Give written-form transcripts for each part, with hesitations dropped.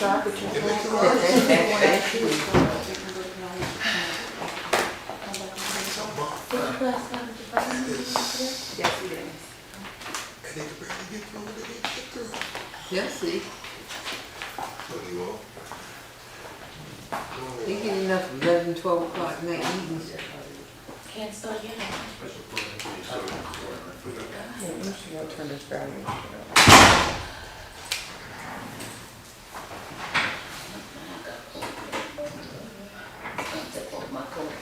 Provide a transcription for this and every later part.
sharp with your Yes, it is. And they can barely get through what they need to get through. Yes, see, What do you want? they get enough 11, 12 o'clock night meetings. Can't start yet. Turn this down. Take off my coat.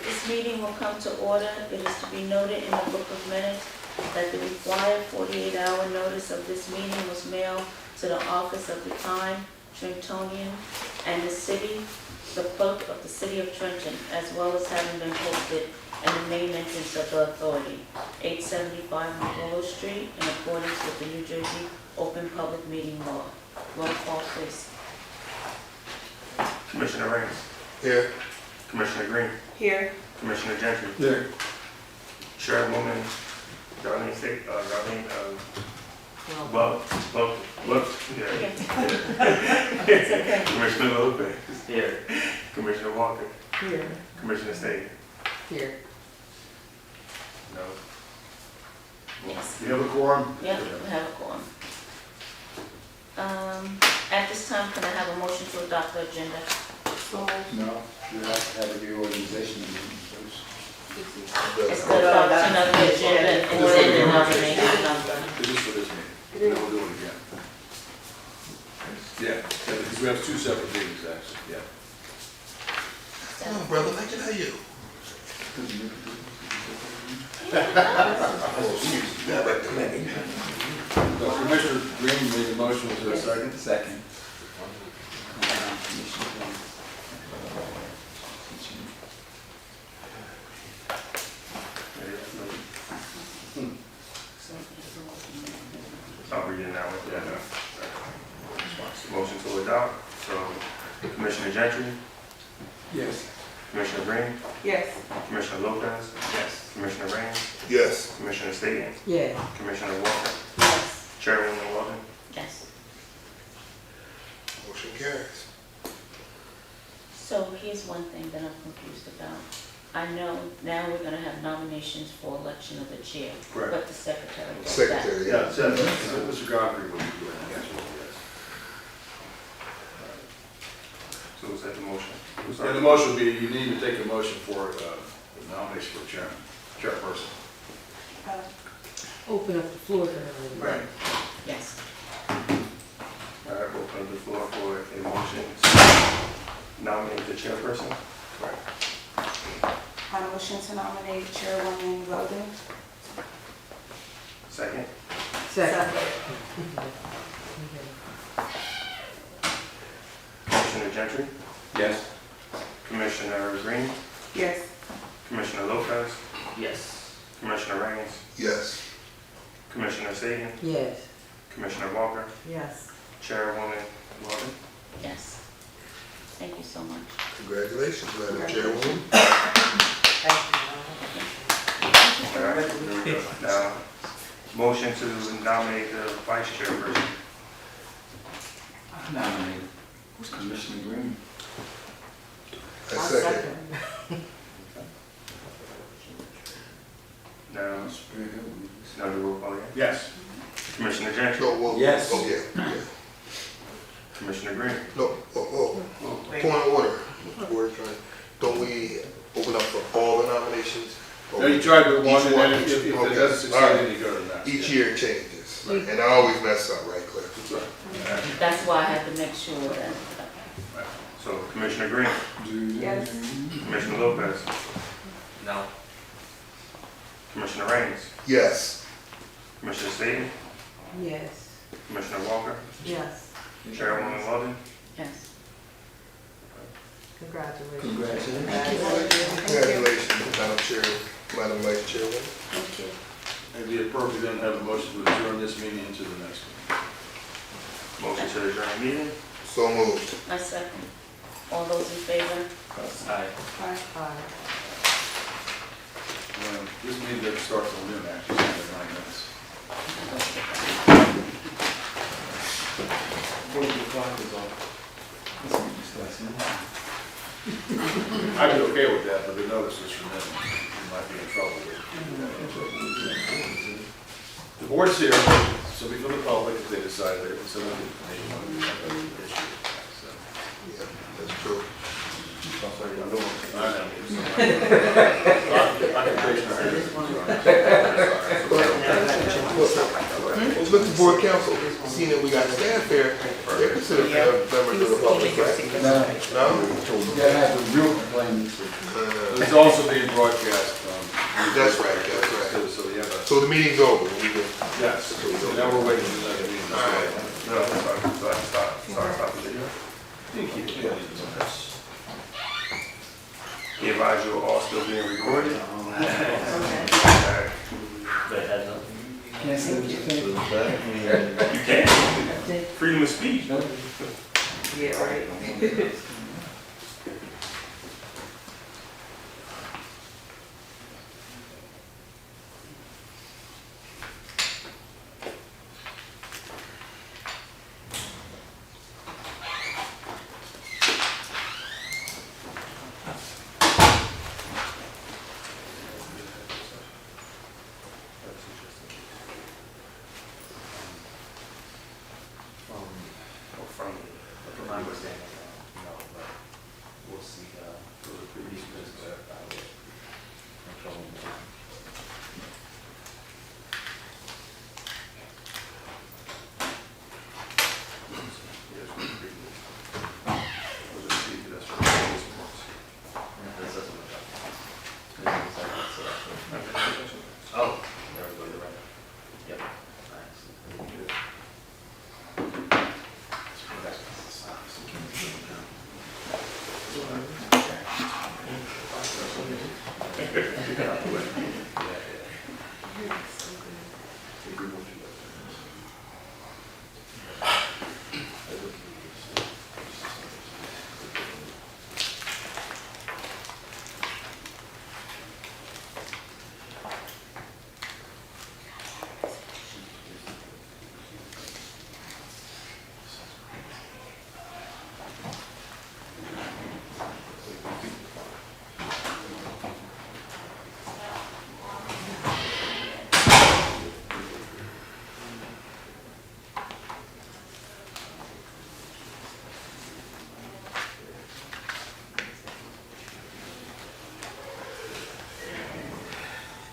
This meeting will come to order. It is to be noted in the book of minutes that the required 48-hour notice of this meeting was mailed to the office of the Time, Trentonian, and the clerk of the city of Trenton, as well as having been posted in the main entrance of the authority, 875 Willow Street, in accordance with the New Jersey Open Public Meeting Law. Roll call, please. Commissioner Raines. Here. Commissioner Green. Here. Commissioner Gentry. Here. Chairwoman Darlene yeah. Commissioner Lopez. Here. Commissioner Walker. Here. Commissioner State. Here. No. Yes. You have a quorum? Yep, we have a quorum. At this time, can I have a motion to adopt the agenda? No, you have to have a reorganization meeting first. It's the adoption of the agenda and then the nomination of This is for this meeting, then we'll do it again. Yeah, because we have two separate meetings, actually, yeah. Oh, brother, thank you. How you? Yeah, but the lady. So Commissioner Green made a motion, was there a second? Second. I'll read it now. Yeah. Motion to adopt. So Commissioner Gentry. Yes. Commissioner Green. Yes. Commissioner Lopez. Yes. Commissioner Raines. Yes. Commissioner Staten. Yes. Commissioner Walker. Yes. Chairwoman Walden. Yes. Motion carries. So here's one thing that I'm confused about. I know now we're gonna have nominations for election of the chair, Correct. but the secretary does that. Secretary, Yeah, Mr. Godfrey will be doing it, yes. So is that the motion? Yeah, the motion would be, you need to take a motion for the nomination for chairperson. Open up the floor for everybody. Right. Yes. All right, we'll open the floor for a motion to nominate the chairperson. Right. I motion to nominate Chairwoman Weldon. Second. Second. Commissioner Gentry. Yes. Commissioner Green. Yes. Commissioner Lopez. Yes. Commissioner Raines. Yes. Commissioner Staten. Yes. Commissioner Walker. Yes. Chairwoman Walden. Yes. Thank you so much. Congratulations, Madam Chairwoman. All right, there we go. Now, motion to nominate the vice chairperson. I nominate Commissioner Green. I second. Now, Very good. now the roll call again. Yes. Commissioner Gentry. No, well, Yes. Oh, yeah. Commissioner Green. No, point of order. We're trying, don't we open up for all the nominations? No, you tried with one, Each and one, then if it okay. doesn't All right. succeed, then you go to the next. Each year it changes, and I always mess up, right, Claire? That's right. That's why I had to make sure that. So Commissioner Green. Yes. Commissioner Lopez. No. Commissioner Raines. Yes. Commissioner Staten. Yes. Commissioner Walker. Yes. Chairwoman Walden. Yes. Congratulations. Congratulations. Congratulations, Madam Chair, Madam Vice Chairwoman. Thank you. It'd be appropriate then to have a motion to adjourn this meeting into the next one. Motion to adjourn the meeting. So moved. I second. All those in favor? Aye. Aye. Aye. This meeting doesn't start till noon, actually, it's only 9 minutes. 4:00 is off. This meeting starts now. I'd be okay with that, but the notice is from them, you might be in trouble with. The board's here, so be for the public if they decide they're considering it, they want to do something issue. So, Yeah, that's true. I know. Occupation. Well, Mr. Board Council, seeing that we got staff here, they're considered members of the public, right? No, No? you gotta have the real complainants. It's also being broadcast, That's right, that's right. so you have a, So the meeting's over, we can, yes, so now we're waiting for the meeting. all right. No, stop the video. He advised you all still being recorded. Alright. Can't say what you think. You can. Freedom of speech. Yeah, right. From my understanding, no, but we'll see, for the previous business, I will control them. Oh, there we go, you're right. Yep. Nice.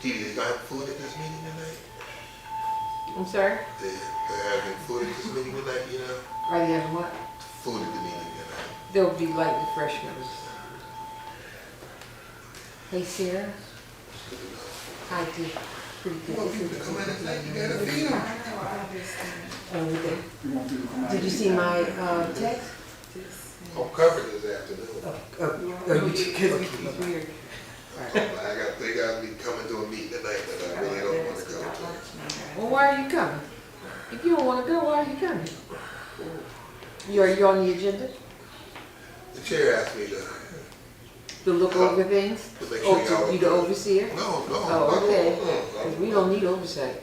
Didi, they got food at this meeting tonight? I'm sorry? They're having food at this meeting tonight, you know? Are you having what? Food at the meeting tonight. There'll be light refreshments. Hey, Sarah. I did pretty good. Well, people come in at night, you gotta feed them. Oh, we did. Did you see my text? I'm covered this afternoon. Because weird. They got me coming to a meeting tonight that I really don't want to go to. Well, why are you coming? If you don't want to go, why are you coming? Are you on the agenda? The chair asked me To look over things? to make Oh, sure y'all. to be the overseer? No, no. Oh, okay. no. 'Cause we don't need oversight.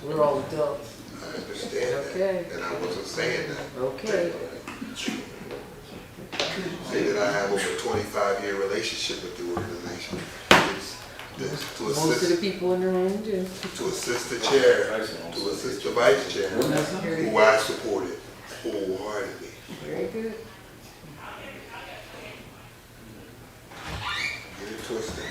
We're all adults. I understand Okay. that, and I wasn't saying that. Okay. Say that I have over a 25-year relationship with the organization. It's to Most of the assist, people in the room do. to assist the chair, to assist the vice chair, who I supported wholeheartedly. Very good. Get it twisted.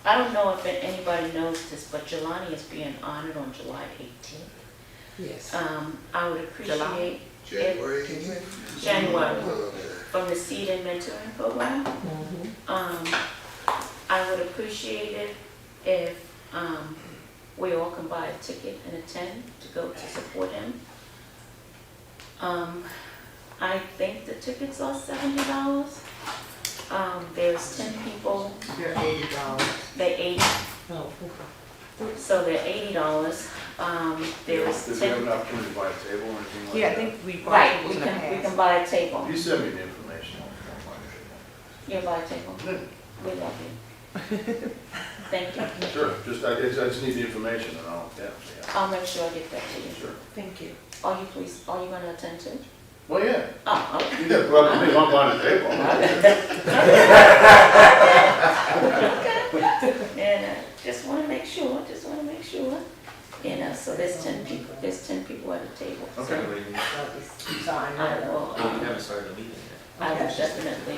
I don't know if anybody knows this, but Jelani is being honored on July 18th. Yes. I would appreciate January. January Okay. from the Seed and Mentoring Program. I would appreciate it if we all can buy a ticket and attend to go to support him. I think the tickets are $70. There's 10 people. They're $80. They're 80, Oh, okay. so they're $80. There is Does he have 10. an opportunity to buy a table or anything like that? Yeah, I think we brought Right, tables we in the can past. buy a table. You send me the information. You buy a table. We love you. Thank you. Sure, I just need the information and yeah. I'll make sure I get that to you. Sure. Thank you. Are you gonna attend too? Well, yeah, Oh, okay. you got to go up to me, I'm buying a table. And just wanna make sure, You know, so there's 10 people at the table. So Okay. I will, We haven't started the meeting yet. I will definitely,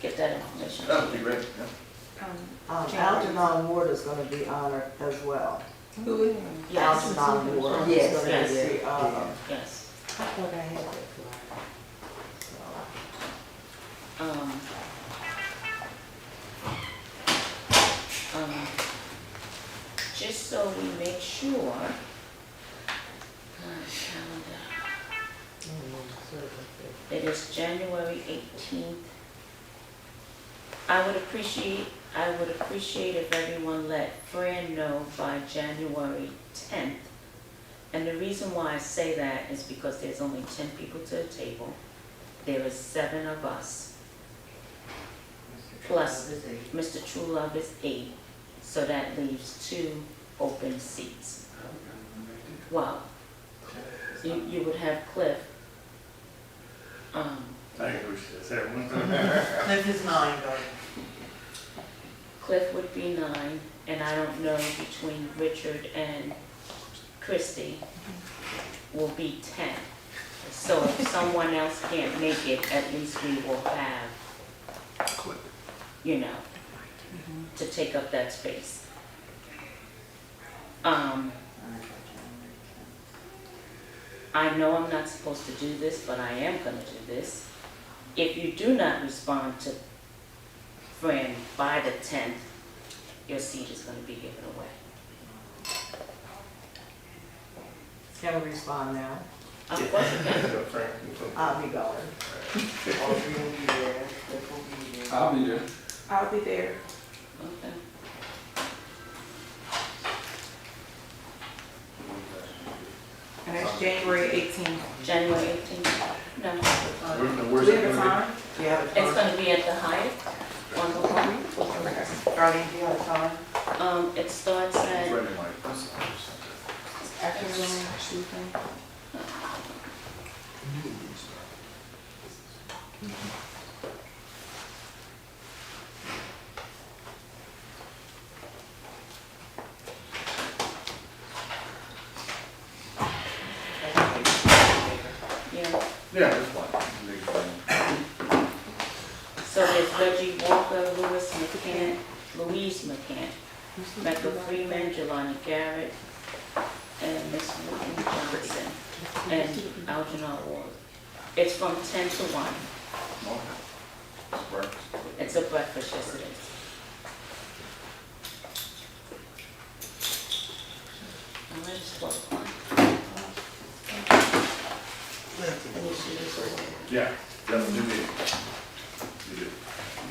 get that information. That would be great, yeah. Algernon Ward is gonna be honored as well. Who? Yes, Algernon Ward Yes, is gonna yes. be honored. yes. I thought I had that flyer. Just so we make sure, calendar, it is January 18th. I would appreciate if everyone let Fran know by January 10th. And the reason why I say that is because there's only 10 people to the table. There is 7 of us. Plus, Mr. Truelove is 8, so that leaves 2 open seats. Wow. You would have Cliff. I think we should say one. Cliff is 9, though. Cliff would be 9, and I don't know between Richard and Christie will be 10. So if someone else can't make it, at least we will have, you know, to take up that space. I know I'm not supposed to do this, but I am gonna do this. If you do not respond to Fran by the 10th, your seat is gonna be given away. Can we respond now? Of course you can. Go, Frank. I'll be going. All of you will be there. Cliff will be there. I'll be there. I'll be there. Okay. And that's January 18th. January 18th? No. Where's Do we it have a gonna time? Do you have a It's time? gonna be at the Hyatt on the one. Darlene, do you have a time? It starts be? at, It's right in my- Afternoon, Tuesday. yeah. Yeah, that's fine. So there's Reggie Walker, Louise McCann, Michael Freeman, Jelani Garrett, and Miss Whitney Johnson, and Algernon Ward. It's from 10 to 1. Okay. It's a breakfast, yes it is. All right, it's 12 o'clock. Let me see this over. Yeah, definitely do meeting. You do.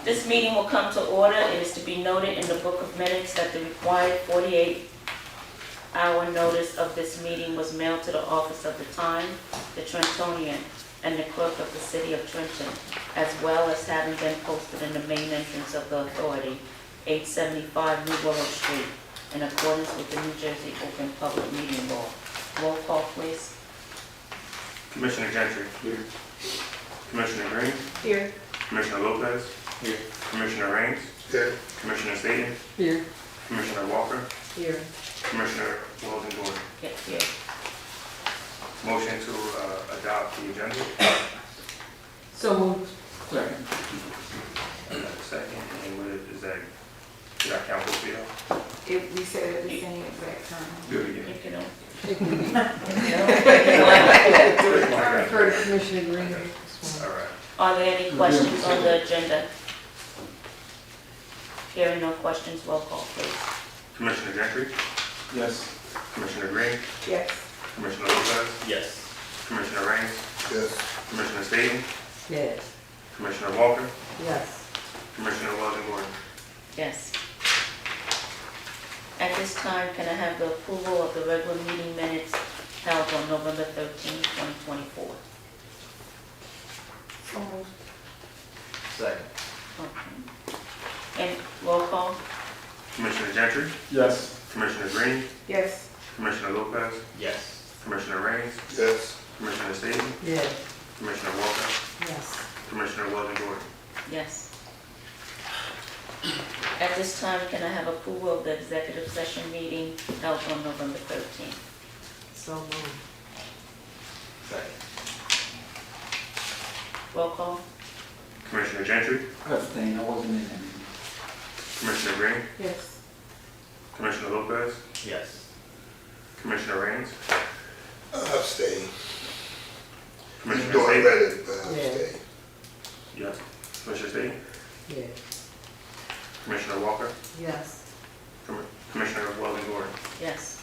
This meeting will come to order. It is to be noted in the book of minutes that the required 48-hour notice of this meeting was mailed to the office of the Times, the Trentonian, and the clerk of the city of Trenton, as well as having been posted in the main entrance of the authority, 875 New Willow Street, in accordance with the New Jersey Open Public Meeting Law. Roll call, please. Commissioner Gentry. Here. Commissioner Green. Here. Commissioner Lopez. Here. Commissioner Raines. Okay, Commissioner Staton. Here. Commissioner Walker. Here. Commissioner Weldon Gordon. Get here. Motion to adopt the agenda. So moved. Second. Second, and what is that? Did I count both of y'all? If we said at the same exact time. Do it again. You can open. I refer to Commissioner Green. All right. Are there any questions on the agenda? Hearing no questions, roll call, please. Commissioner Gentry. Yes. Commissioner Green. Yes. Commissioner Lopez. Yes. Commissioner Raines. yes. Commissioner Staton. Yes. Commissioner Walker. Yes. Commissioner Weldon Gordon. Yes. At this time, can I have the approval of the regular meeting minutes held on November 13, 2024? So moved. Second. Okay. And roll call? Commissioner Gentry, Yes. Commissioner Green, Yes. Commissioner Lopez, Yes. Commissioner Raines, Yes. Commissioner Staley, Yes. Commissioner Walker, Yes. Commissioner Weldon Gordon. Yes. At this time, can I have approval of the executive session meeting held on November 13th? So moved. Second. Roll call? Commissioner Gentry, Abstain, I wasn't in there. Commissioner Green, Yes. Commissioner Lopez, Yes. Commissioner Raines, Abstain. Commissioner Though I Staley. read it, but Yeah. abstain. Yes. Commissioner Staley, Yes. Commissioner Walker, Yes. Commissioner Weldon Gordon. Yes.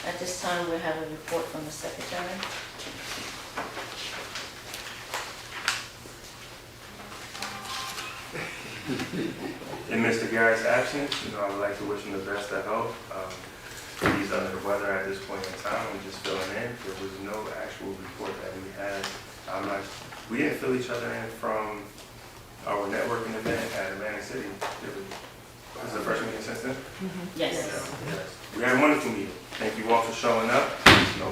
At this time, we have a report from the secretary. In Mr. Garrett's absence, I would like to wish him the best of health. He's under the weather at this point in time. I'm just filling in. There was no actual report that we had. We didn't fill each other in from our networking event at Atlantic City. This is the first meeting since then? Yes. Yes. We had a wonderful meeting. Thank you all for showing up.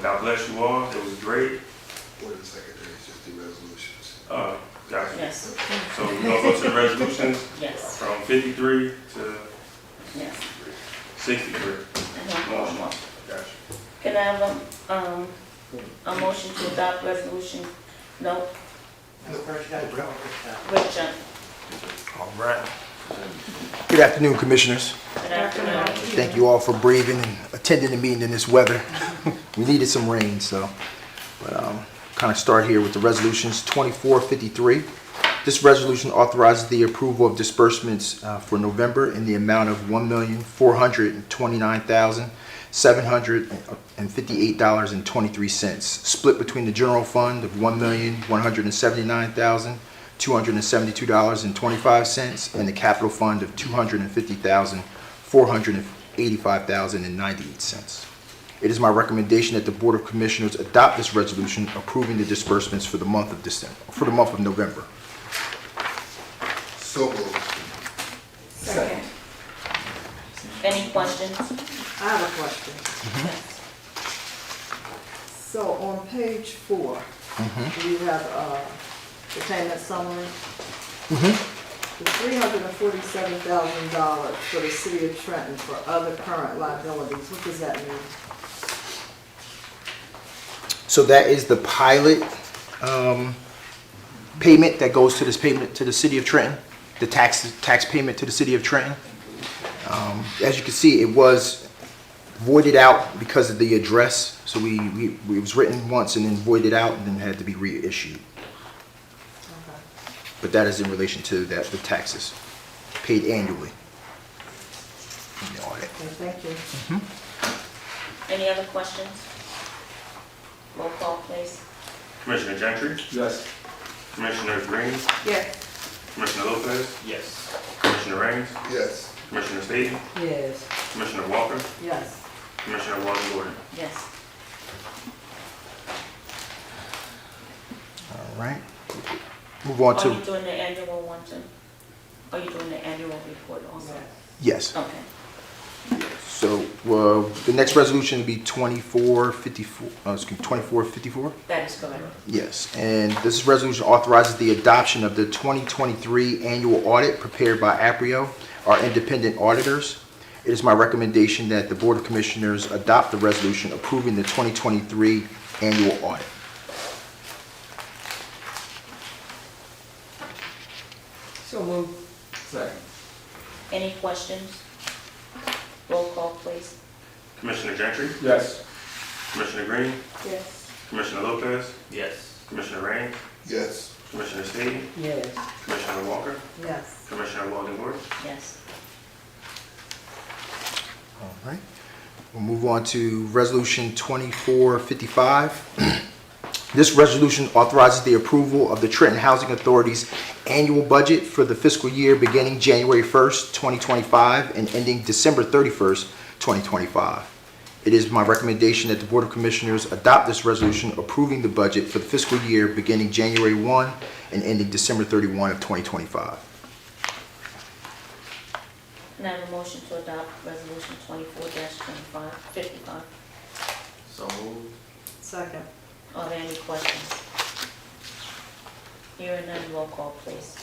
God bless you all. It was great. What are the secretaries, just the resolutions? Gotcha. Yes. So we're gonna go to the resolutions Yes. from 53 to Yes. 63. And I'll call. Gotcha. Can I have a motion to adopt resolution? No, First, gotta go. Richard. All right. Good afternoon, Commissioners. Good afternoon. Thank you all for braving and attending the meeting in this weather. We needed some rain, so. But kind of start here with the resolutions 2453. This resolution authorizes the approval of disbursements for November in the amount of $1,429,758.23, split between the general fund of $1,179,272.25 and the capital fund of $250,485.98. It is my recommendation that the Board of Commissioners adopt this resolution approving the disbursements for the month of November. So moved. Second. Any questions? I have a question. So on page 4, do you have the payment summary? The $347,000 for the city of Trenton for other current liabilities, what does that mean? So that is the pilot payment that goes to this payment to the city of Trenton, the tax payment to the city of Trenton. As you can see, it was voided out because of the address. So it was written once and then voided out and then had to be reissued. Okay. But that is in relation to the taxes paid annually. in the audit. Okay, thank you. Any other questions? Roll call, please. Commissioner Gentry, Yes. Commissioner Green, Yes. Commissioner Lopez, Yes. Commissioner Raines, Yes. Commissioner Staley, Yes. Commissioner Walker, Yes. Commissioner Weldon Gordon. Yes. All right. Move on Are to, you doing the annual one too? Are you doing the annual report also? yes. Okay. So the next resolution will be 2454. That is correct. Yes, and this resolution authorizes the adoption of the 2023 annual audit prepared by Aprio, our independent auditors. It is my recommendation that the Board of Commissioners adopt the resolution approving the 2023 annual audit. So moved. Second. Any questions? Roll call, please. Commissioner Gentry, Yes. Commissioner Green, Yes. Commissioner Lopez, Yes. Commissioner Raines, Yes. Commissioner Staley, Yes. Commissioner Walker, Yes. Commissioner Weldon Gordon. Yes. All right. We'll move on to Resolution 2455. This resolution authorizes the approval of the Trenton Housing Authority's annual budget for the fiscal year beginning January 1st, 2025 and ending December 31st, 2025. It is my recommendation that the Board of Commissioners adopt this resolution approving the budget for the fiscal year beginning January 1 and ending December 31 of 2025. Can I have a motion to adopt resolution 24-55? So moved. Second. Are there any questions? Hearing none, roll call please.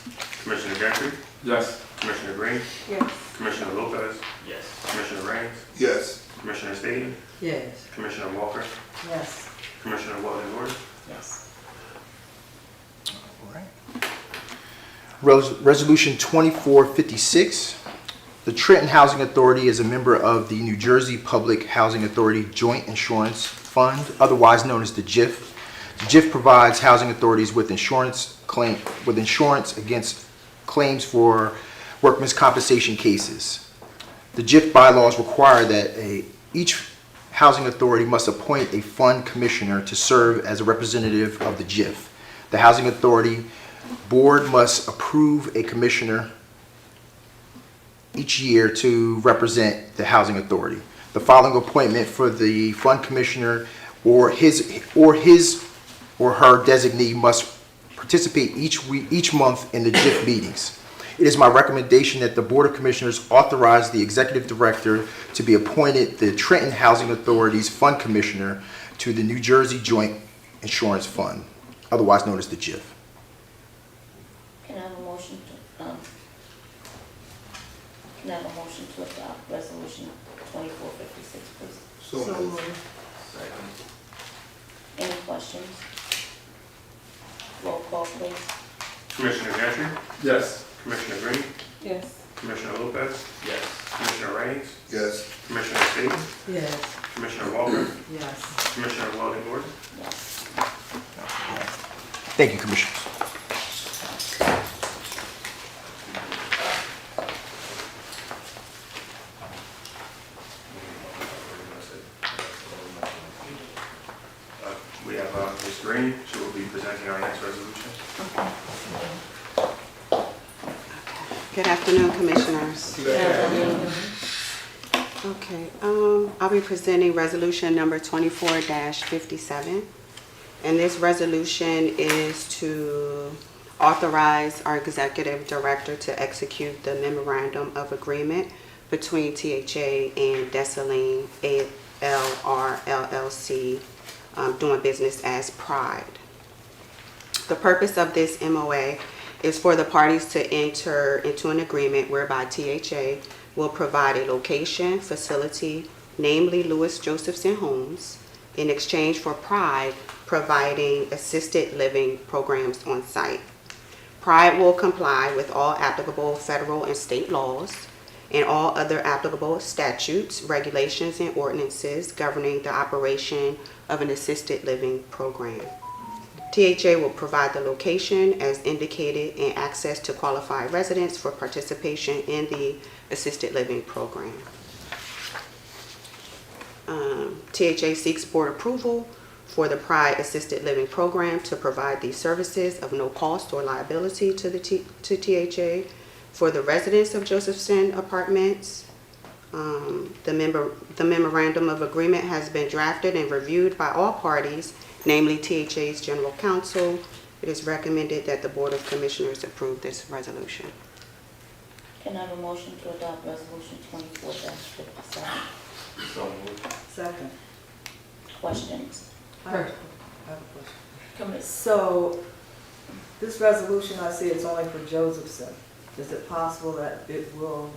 Commissioner Gentry, Yes. Commissioner Green, Yes. Commissioner Lopez, Yes. Commissioner Raines, Yes. Commissioner Staton, Yes. Commissioner Walker, Yes. Commissioner Weldon Gordon. Yes. All right. Resolution 2456. The Trenton Housing Authority is a member of the New Jersey Public Housing Authority Joint Insurance Fund, otherwise known as the JIF. The JIF provides housing authorities with insurance against claims for workmen's compensation cases. The JIF bylaws require that each housing authority must appoint a fund commissioner to serve as a representative of the JIF. The housing authority board must approve a commissioner each year to represent the housing authority. The following appointment for the fund commissioner or his or her designee must participate each month in the JIF meetings. It is my recommendation that the Board of Commissioners authorize the Executive Director to be appointed the Trenton Housing Authority's Fund Commissioner to the New Jersey Joint Insurance Fund, otherwise known as the JIF. Can I have a motion to adopt resolution 2456 please? So moved. Second. Any questions? Roll call please. Commissioner Gentry, Yes. Commissioner Green, Yes. Commissioner Lopez, Yes. Commissioner Raines, Yes. Commissioner Staton, Yes. Commissioner Walker, Yes. Commissioner Weldon Gordon. Yes. Thank you, Commissioners. We have Ms. Green, she will be presenting our next resolution. Good afternoon, Commissioners. Okay, I'll be presenting resolution number 24-57. And this resolution is to authorize our Executive Director to execute the memorandum of agreement between THA and Dessalines ALR LLC, doing business as Pride. The purpose of this MOA is for the parties to enter into an agreement whereby THA will provide a location, facility, namely Lewis Josephson Homes, in exchange for Pride providing assisted living programs on site. Pride will comply with all applicable federal and state laws and all other applicable statutes, regulations, and ordinances governing the operation of an assisted living program. THA will provide the location as indicated and access to qualified residents for participation in the assisted living program. THA seeks board approval for the Pride Assisted Living Program to provide these services of no cost or liability to THA for the residents of Josephson Apartments. The memorandum of agreement has been drafted and reviewed by all parties, namely THA's General Counsel. It is recommended that the Board of Commissioners approve this resolution. Can I have a motion to adopt resolution 24-57? So moved. Second. Questions? I have a question. Commissioner. So, this resolution I see is only for Josephson. Is it possible that it will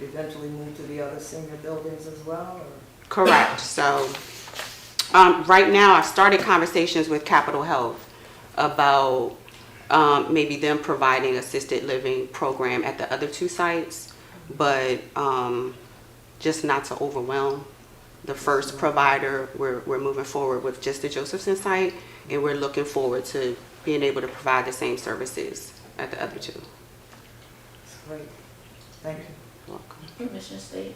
eventually move to the other senior buildings as well? Or? Correct. So, right now I've started conversations with Capitol Health about maybe them providing assisted living program at the other two sites, but just not to overwhelm the first provider. We're moving forward with just the Josephson site, and we're looking forward to being able to provide the same services at the other two. That's great. Thank you. You're welcome. Commissioner Staton.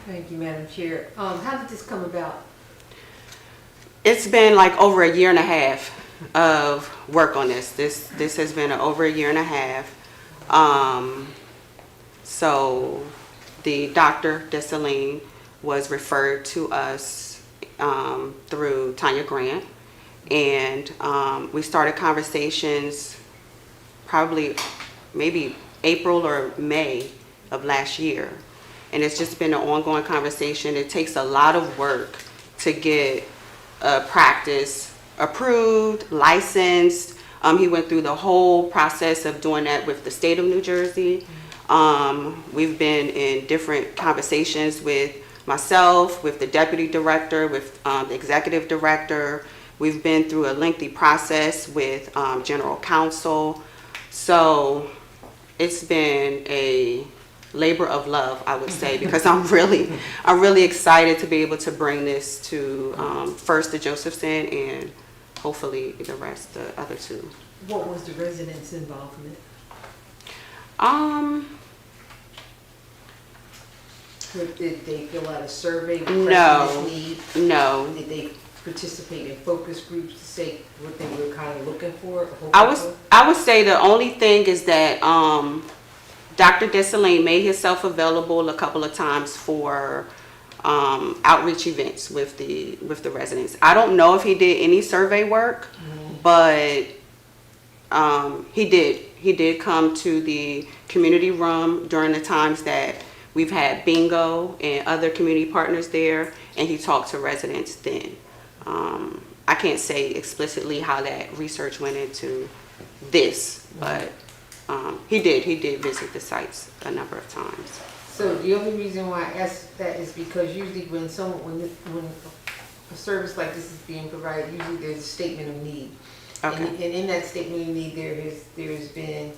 Thank you, Madam Chair. How did this come about? It's been like over a year and a half of work on this. This has been over a year and a half. So the Dr. Dessalines was referred to us through Tanya Grant, and we started conversations probably maybe April or May of last year. And it's just been an ongoing conversation. It takes a lot of work to get a practice approved, licensed. He went through the whole process of doing that with the state of New Jersey. We've been in different conversations with myself, with the deputy director, with the executive director. We've been through a lengthy process with general counsel. So it's been a labor of love, I would say, because I'm really excited to be able to bring this to first the Josephson and hopefully the rest, the other two. What was the residents' involvement? Did they fill out a survey? No. No. Did they participate in focus groups to say what they were kind of looking for? I would say the only thing is that Dr. Dessalines made himself available a couple of times for outreach events with the residents. I don't know if he did any survey work, but he did come to the community room during the times that we've had bingo and other community partners there, and he talked to residents then. I can't say explicitly how that research went into this, but he did visit the sites a number of times. So the only reason why I asked that is because usually when a service like this is being provided, usually there's a statement of need. Okay. And in that statement of need, there's been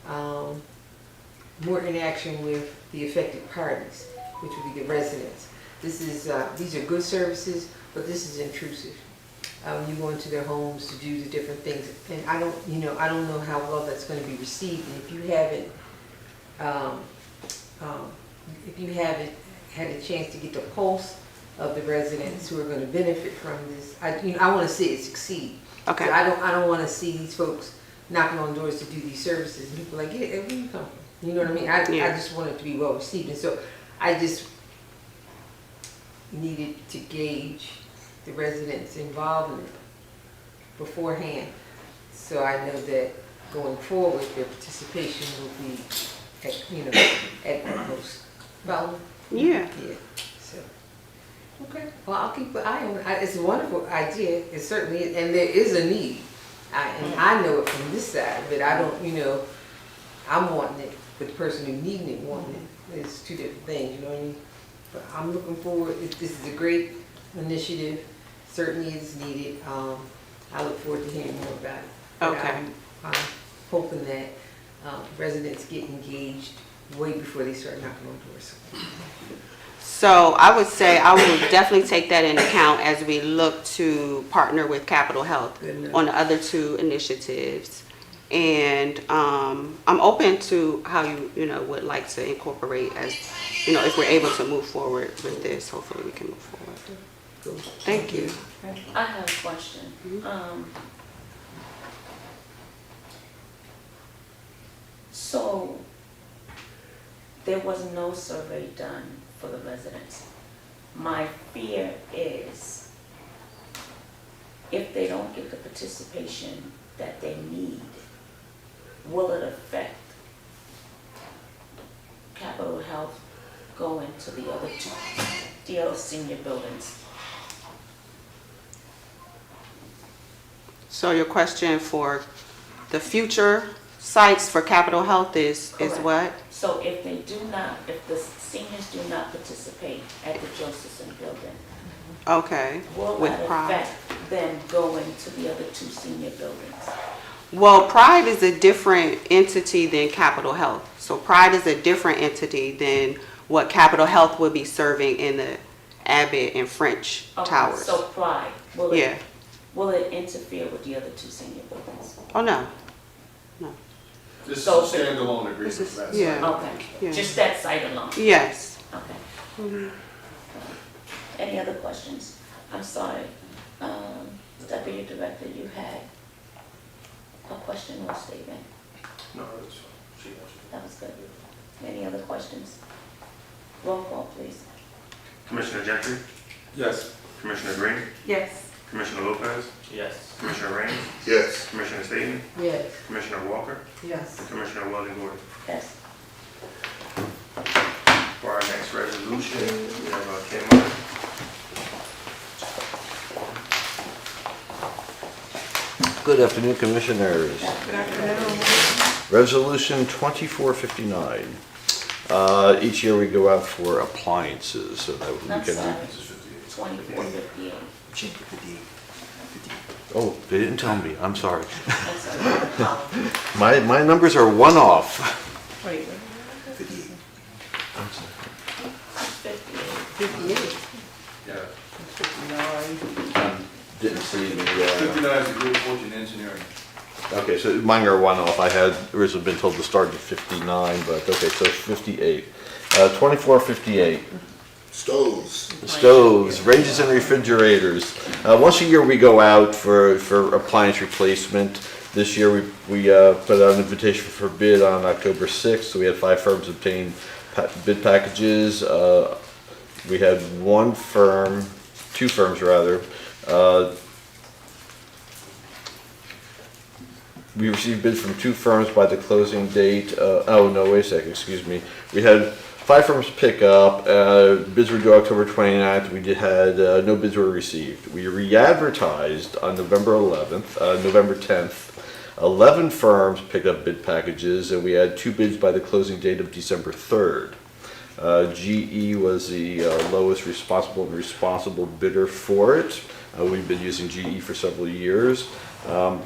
more interaction with the affected parties, which would be the residents. These are good services, but this is intrusive. You go into their homes to do the different things, and I don't know how well that's going to be received. And if you haven't had a chance to get the pulse of the residents who are going to benefit from this, I want to see it succeed. Okay. So I don't want to see these folks knocking on doors to do these services, and people are like, yeah, where you come from? You know what I mean? I just want it to be well received, and so I just needed to gauge the residents' involvement beforehand, so I know that going forward, their participation will be, at utmost. Well, Yeah. So, okay. Well, I'll keep an eye on it. It's a wonderful idea. It certainly is, and there is a need. And I know it from this side, but I don't, I'm wanting it, but the person who needing it wanting it. It's two different things, you know what I mean? But I'm looking forward. This is a great initiative. Certainly is needed. I look forward to hearing more about it. But Okay. I'm hoping that residents get engaged way before they start knocking on doors. So I would say I will definitely take that into account as we look to partner with Capital Health on the other two initiatives. And I'm open to how you would like to incorporate as, if we're able to move forward with this, hopefully we can move forward. Cool. Thank you. I have a question. So there was no survey done for the residents. My fear is if they don't get the participation that they need, will it affect Capital Health going to the other senior buildings? So your question for the future sites for Capital Health is what? So if the seniors do not participate at the Josephson building, Okay. will With that Pride. affect them going to the other two senior buildings? Well, Pride is a different entity than Capital Health. So Pride is a different entity than what Capital Health would be serving in the Abbott and French towers. So Pride, will Yeah. it interfere with the other two senior buildings? Oh, no. This is a So- standalone agreement. This is- that's yeah. like- Okay, Yeah. just that site alone? Yes. Okay. Mhm. Any other questions? I'm sorry. Deputy Director, you had a question or statement? No, that's fine. She answered. That was good. Any other questions? Roll call, please. Commissioner Gentry, Yes. Commissioner Green, Yes. Commissioner Lopez, Yes. Commissioner Raines, Yes. Commissioner Staton, Yes. Commissioner Walker, Yes. and Commissioner Weldon Gordon. Yes. For our next resolution, we have Kim Miller. Good afternoon, Commissioners. Good afternoon. Resolution 2459. Each year we go out for appliances, so that we I'm can... sorry, This is 58. 2458. Oh, they didn't tell me, I'm sorry. I'm sorry. My numbers are one off. Wait, 58. 58. Yeah. Didn't see the... 59 is the group 14 engineering. Okay, so mine are one off. I had originally been told to start at 59, but okay, so 58. 2458. Stoves, ranges and refrigerators. Once a year we go out for appliance replacement. This year we put out an invitation for bid on October 6th, so we had 5 firms obtain bid packages. We had two firms rather. We received bids from 2 firms by the closing date. Excuse me. We had 5 firms pick up. Bids were due October 29th. We had no bids were received. We re-advertised on November 10th. 11 firms picked up bid packages, and we had 2 bids by the closing date of December 3rd. GE was the lowest responsible bidder for it. We've been using GE for several years.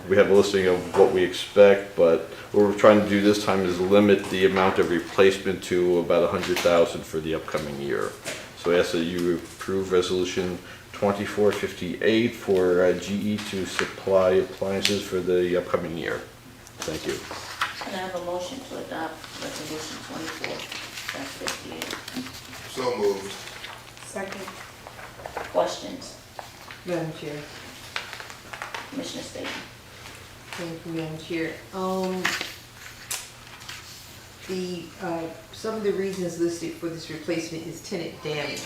We have a listing of what we expect, but what we're trying to do this time is limit the amount of replacement to about $100,000 for the upcoming year. So I ask that you approve Resolution 2458 for GE to supply appliances for the upcoming year. Thank you. Can I have a motion to adopt resolution 24-58? So moved. Second. Questions? Madam Chair. Commissioner Staton? Thank you, Madam Chair. Some of the reasons listed for this replacement is tenant damage.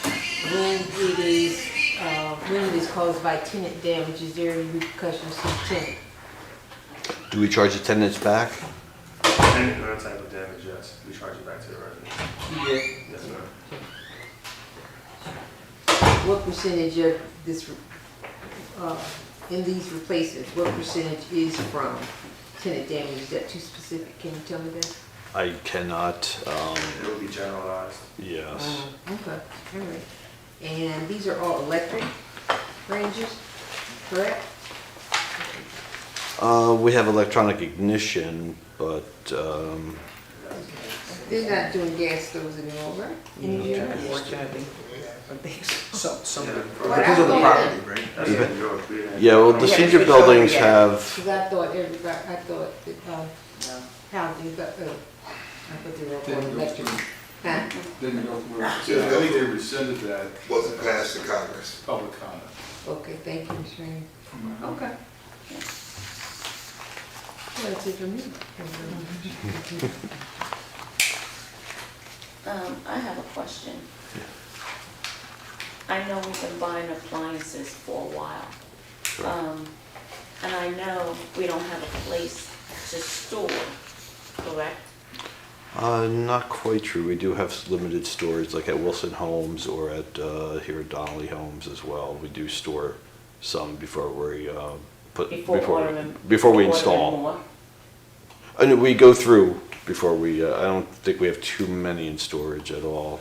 When it is caused by tenant damage, is there any repercussions to the tenant? Do we charge the tenants back? Any type of damage, yes, we charge it back to the resident. Yes, ma'am. What percentage of this, in these replacements, what percentage is from tenant damage? Is that too specific? Can you tell me that? I cannot, It will be generalized. yes. Okay, all right. And these are all electric ranges, correct? We have electronic ignition, but, They're not doing gas stoves anymore, right? Unfortunately. Some Yeah, depends on the property, right? That's in New York. We didn't- yeah, well, the Yeah, senior it's buildings already have, Because I thought that, housing, I thought they were all electric. Huh? Didn't go through. Yeah. I think they rescinded that. Wasn't passed in Congress. Public comment. Okay, thank you, Ms. Rainey. Okay. Well, that's it for me. Thank you very much. I have a question. I know we've been buying appliances for a while. And I know we don't have a place to store, correct? not quite true. We do have limited storage, like at Wilson Homes or at, here at Donnelly Homes as well. We do store some before we, before we install. More? And we go through before we, I don't think we have too many in storage at all.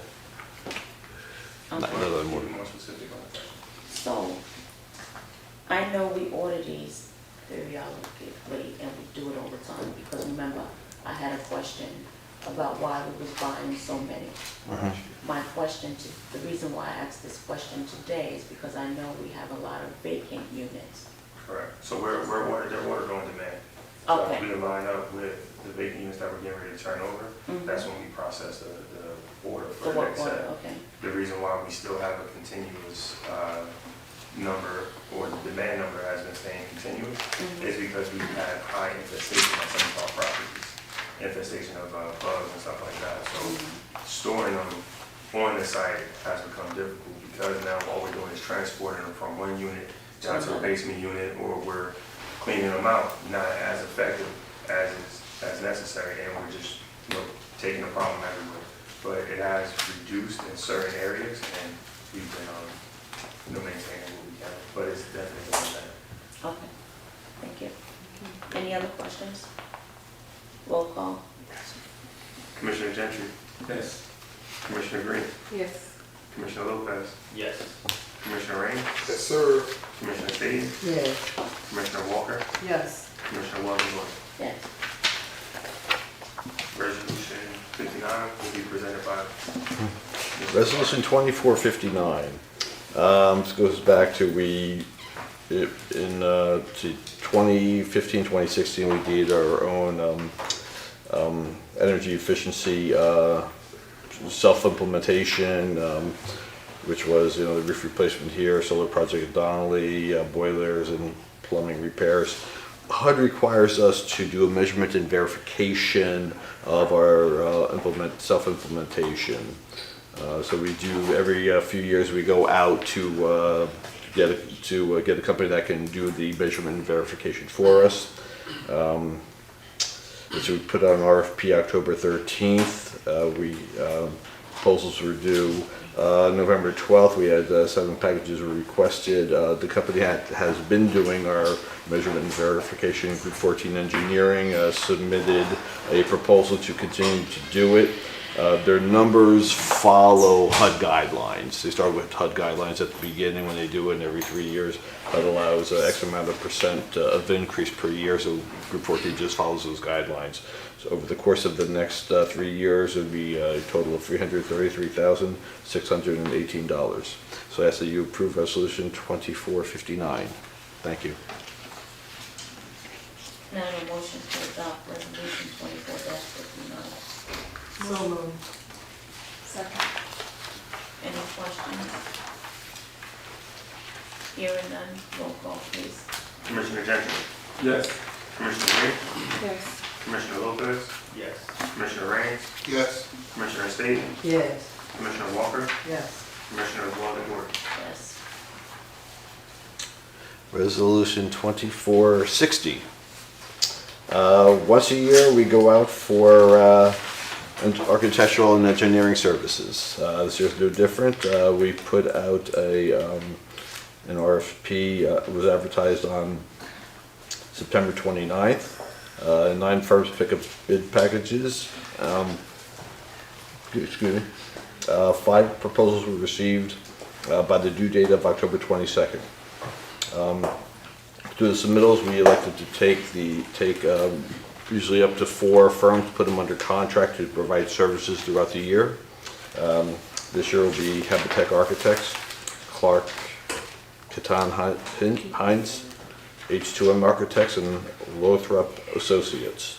Not Okay. that I'm Be aware. more specific on the question. So, I know we order these periodically and we do it all the time because remember, I had a question about why we was buying so many. My question the reason why I asked this question today is because I know we have a lot of vacant units. Correct. So they're ordered on demand. So Okay. if we line up with the vacant units that we're getting ready to turn over, that's when we process the order for The the work next order, set. okay. The reason why we still have a continuous number or the demand number has been staying continuous is because we've had high infestation on some of our properties. Infestation of bugs and stuff like that. So storing them on the site has become difficult because now all we're doing is transporting them from one unit down to a basement unit, or we're cleaning them out, not as effective as necessary, and we're just, you know, taking the problem everywhere. But it has reduced in certain areas, and we've been, you know, maintaining what we can. But it's definitely one thing. Okay, thank you. Any other questions? Roll call. Commissioner Gentry, Yes. Commissioner Green, Yes. Commissioner Lopez, Yes. Commissioner Rain, Yes, sir. Commissioner Stady, Yes. Commissioner Walker, Yes. Commissioner Waterboy. Yes. Resolution 59 will be presented by Resolution 2459. This goes back to in 2015, 2016, we did our own energy efficiency self-implementation, which was, you know, the roof replacement here, solar project at Donnelly, boilers and plumbing repairs. HUD requires us to do a measurement and verification of our self-implementation. So we do every few years. We go out to get a company that can do the measurement and verification for us. So we put out an RFP October 13th. Proposals were due November 12th. We had 7 packages were requested. The company has been doing our measurement and verification. Group 14 Engineering submitted a proposal to continue to do it. Their numbers follow HUD guidelines. They start with HUD guidelines at the beginning when they do it, and every 3 years. HUD allows X amount of percent of increase per year, so Group 14 just follows those guidelines. So over the course of the next 3 years, it would be a total of $333,618. So I ask that you approve Resolution 2459. Thank you. Now a motion to adopt resolution 24-59. So moved. Second. Any questions? Hearing none, roll call please. Commissioner Gentry, Yes. Commissioner Green, Yes. Commissioner Lopez, Yes. Commissioner Rain, Yes. Commissioner Stady, Yes. Commissioner Walker, Yes. Commissioner Waterboy. Yes. Resolution 2460. Once a year, we go out for architectural and engineering services. This year's no different. We put out an RFP. It was advertised on September 29th. 9 firms pick up bid packages. Excuse me. 5 proposals were received by the due date of October 22nd. Through the submittals, we elected to take usually up to 4 firms, put them under contract to provide services throughout the year. This year will be Habitat Architects, Clark, Catan Hines, H2M Architects, and Lothrop Associates.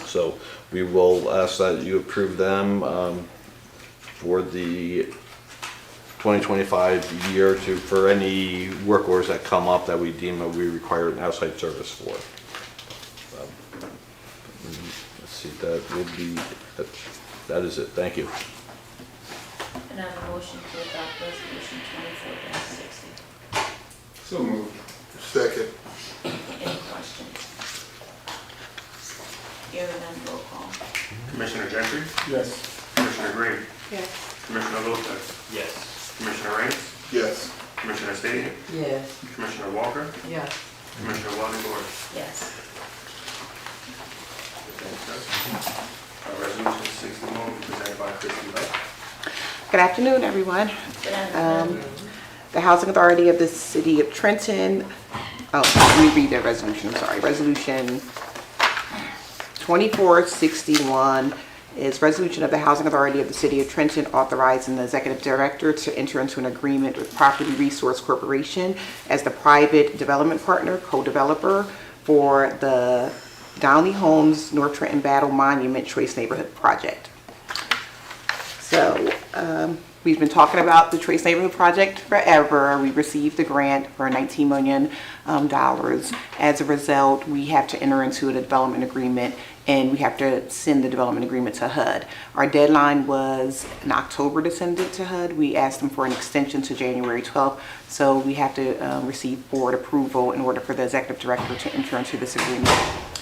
So we will ask that you approve them for the 2025 year for any work orders that come up that we deem that we require an outside service for. Let's see, that is it. Thank you. And I have a motion to adopt resolution 24-60. So moved. Second. Any questions? Hearing none, roll call. Commissioner Gentry, Yes. Commissioner Green, Yes. Commissioner Lopez, Yes. Commissioner Rain, Yes. Commissioner Stady, Yes. Commissioner Walker, Yes. Commissioner Waterboy. Yes. Resolution 61 will be presented by Christy Love. Good afternoon, everyone. Good afternoon. The Housing Authority of the City of Trenton, let me read that resolution, I'm sorry. Resolution 2461 is resolution of the Housing Authority of the City of Trenton authorizing the Executive Director to enter into an agreement with Property Resource Corporation as the private development partner, co-developer for the Downey Homes North Trenton Battle Monument Choice Neighborhood Project. So, we've been talking about the Trace Neighborhood Project forever. We received the grant for $19 million. As a result, we have to enter into a development agreement, and we have to send the development agreement to HUD. Our deadline was in October to send it to HUD. We asked them for an extension to January 12th, so we have to receive board approval in order for the executive director to enter into this agreement.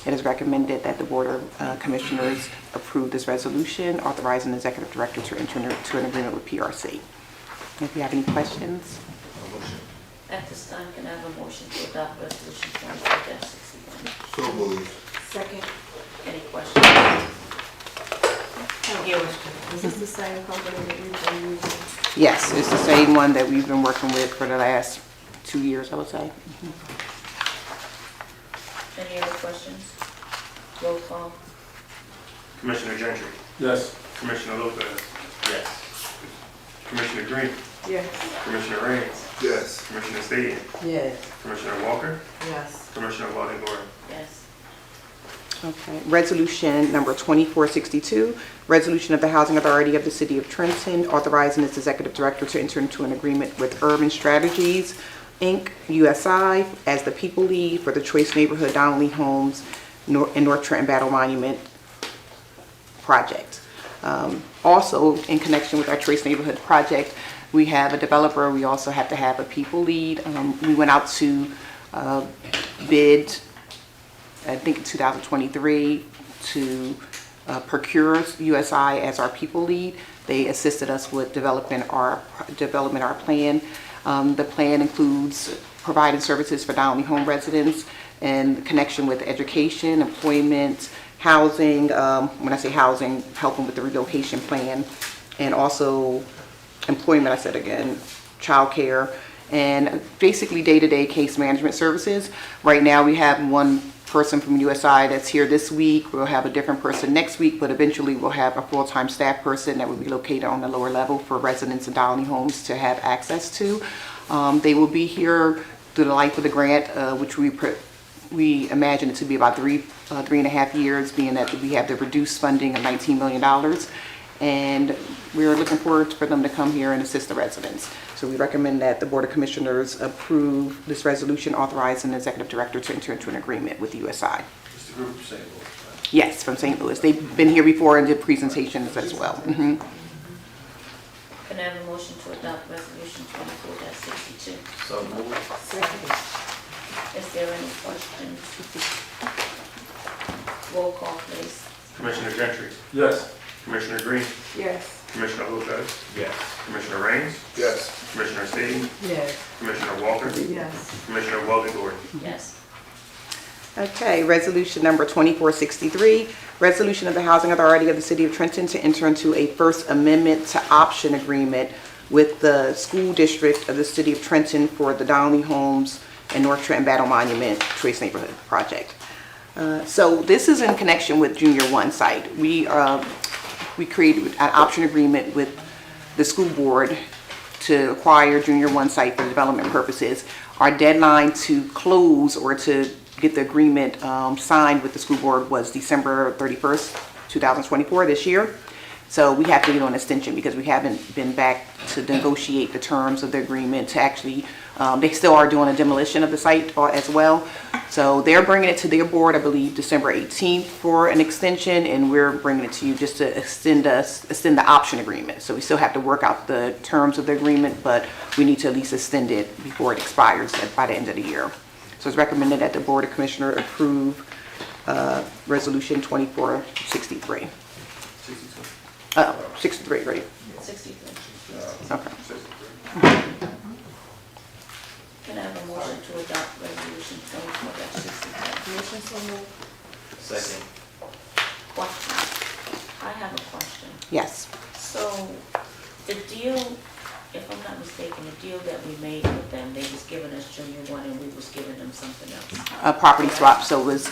It is recommended that the Board of Commissioners approve this resolution authorizing the executive director to enter into an agreement with PRC. If you have any questions? At this time, can I have a motion to adopt resolution 24-61? So moved. Second. Any questions? Is this the same company that we've been using? Yes, it's the same one that we've been working with for the last 2 years, I would say. Any other questions? Roll call. Commissioner Gentry. Yes. Commissioner Lopez. Yes. Commissioner Green. Yes. Commissioner Raines. Yes. Commissioner Stadium. Yes. Commissioner Walker. Yes. Commissioner Walden Gordon. Yes. Okay, resolution number 2462, resolution of the Housing Authority of the City of Trenton authorizing its executive director to enter into an agreement with Urban Strategies, Inc., USI, as the people lead for the Choice Neighborhood Donnelly Homes in North Trenton Battle Monument project. Also, in connection with our Choice Neighborhood project, we have a developer. We also have to have a people lead. We went out to bid, I think in 2023, to procure USI as our people lead. They assisted us with developing our plan. The plan includes providing services for Donnelly home residents in connection with education, employment, housing. When I say housing, helping with the relocation plan, and also employment, I said again, childcare, and basically day-to-day case management services. Right now we have one person from USI that's here this week. We'll have a different person next week, but eventually we'll have a full-time staff person that will be located on the lower level for residents in Donnelly homes to have access to. They will be here through the life of the grant, which we imagine it to be about 3.5 years, being that we have the reduced funding of $19 million. And we're looking forward for them to come here and assist the residents. So we recommend that the Board of Commissioners approve this resolution authorizing the Executive Director to enter into an agreement with USI. It's the group from St. Louis, right? Yes, from St. Louis. They've been here before and did presentations as well. Can I have a motion to adopt resolution 24-62? So moved. Second. Is there any questions? Roll call, please. Commissioner Gentry. Yes. Commissioner Green. Yes. Commissioner Lopez. Yes. Commissioner Raines. Yes. Commissioner Stadium. Yes. Commissioner Walker. Yes. Commissioner Walden Gordon. Yes. Okay, resolution number 2463, resolution of the Housing Authority of the City of Trenton to enter into a First Amendment to option agreement with the school district of the City of Trenton for the Donnelly Homes and North Trenton Battle Monument Choice Neighborhood Project. So this is in connection with Junior One site. We created an option agreement with the school board to acquire Junior One site for development purposes. Our deadline to close or to get the agreement signed with the school board was December 31st, 2024, this year. So we have to get on extension because we haven't been back to negotiate the terms of the agreement to actually, they still are doing a demolition of the site as well. So they're bringing it to their board, I believe, December 18th for an extension, and we're bringing it to you just to extend the option agreement. So we still have to work out the terms of the agreement, but we need to at least extend it before it expires by the end of the year. So it's recommended that the Board of Commissioners approve Resolution 2463. 63, right? 63. Okay. Can I have a motion to adopt resolution 24-63? Motion so moved. Second. Question. I have a question. Yes. So the deal, if I'm not mistaken, the deal that we made with them, they was giving us Junior One and we was giving them something else. A property swap, so it was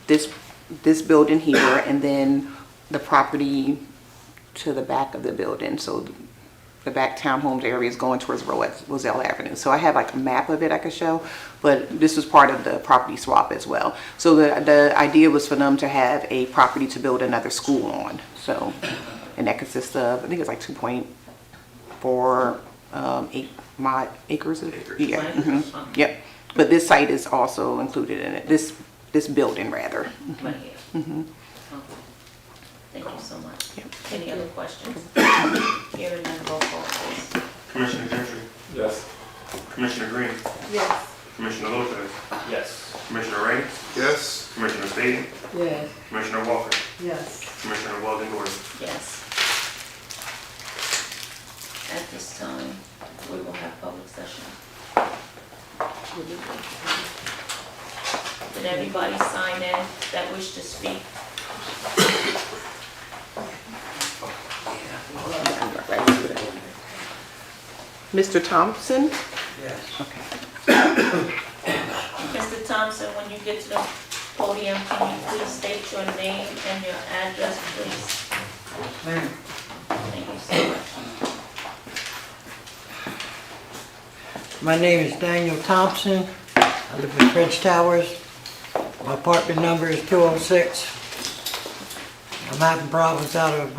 this building here and then the property to the back of the building. So the back townhomes area is going towards Roselle Avenue. So I have like a map of it I could show, but this was part of the property swap as well. So the idea was for them to have a property to build another school on. So, and and that consists of, I think it's like 2.4 acres. Yeah. Yep. But this site is also included in it. This building rather. Right here. Okay. Thank you so much. Yep. Any other questions? Hearing none, roll call please. Commissioner Gentry, Yes. Commissioner Green, Yes. Commissioner Lopez, Yes. Commissioner Ray, Yes? Commissioner Staden, Yes. Commissioner Walker, Yes. Commissioner Weldon Gordon. Yes. At this time, we will have public session. Did everybody sign in that wish to speak? Mr. Thompson? Yes. Okay. Mr. Thompson, when you get to the podium, can you please state your name and your address, please? Ma'am. Thank you so much. My name is Daniel Thompson. I live in French Towers. My apartment number is 206. I'm having problems out of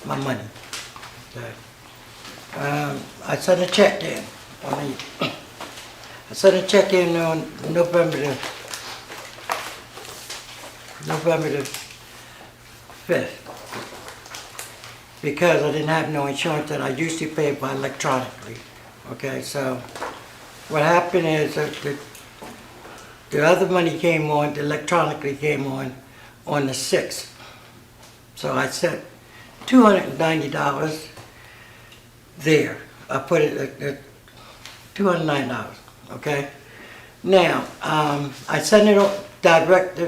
my money. Okay. I sent a check in. I sent a check in on November the 5th because I didn't have no insurance and I usually pay it by electronically. Okay, so what happened is that the other money came on, the electronically came on the 6th. So I sent $290 there. I put it at $209, okay? Now, I sent it direct,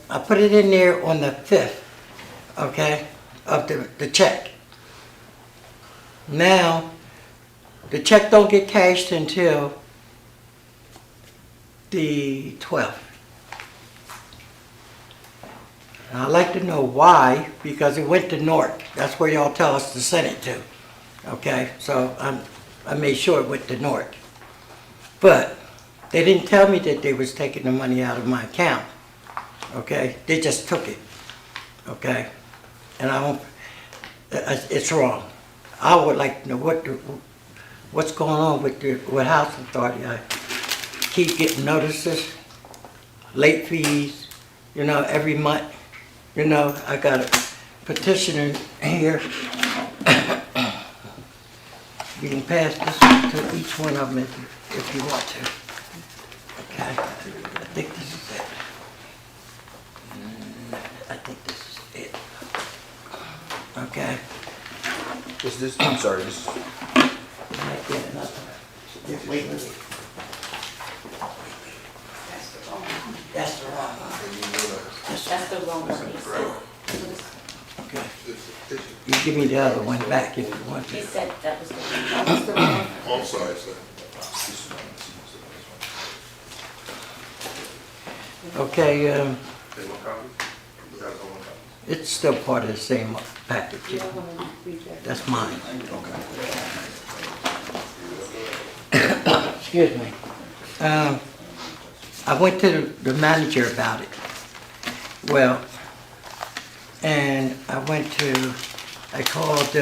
I put it in there on the 5th, okay, of the check. Now, the check don't get cashed until the 12th. And I'd like to know why, because it went to Newark. That's where y'all tell us to send it to. Okay, so I made sure it went to Newark. But they didn't tell me that they was taking the money out of my account. Okay, they just took it. Okay, and I don't, it's wrong. I would like to know what's going on with House Authority. I keep getting notices, late fees, you know, every month. You know, I got a petitioner here. You can pass this to each one of them if you want to. Okay, I think this is it. I think this is it. Okay. Is this, I'm sorry, this, Might get another. Just wait a minute. That's the wrong one. That's the wrong one, he said. Okay. You give me the other one back if you want He to. said that was the one. I'm sorry, sir. Okay, Take one copy? You got one copy. it's still part of the same package. That's mine. Excuse me. I went to the manager about it. Well, and I called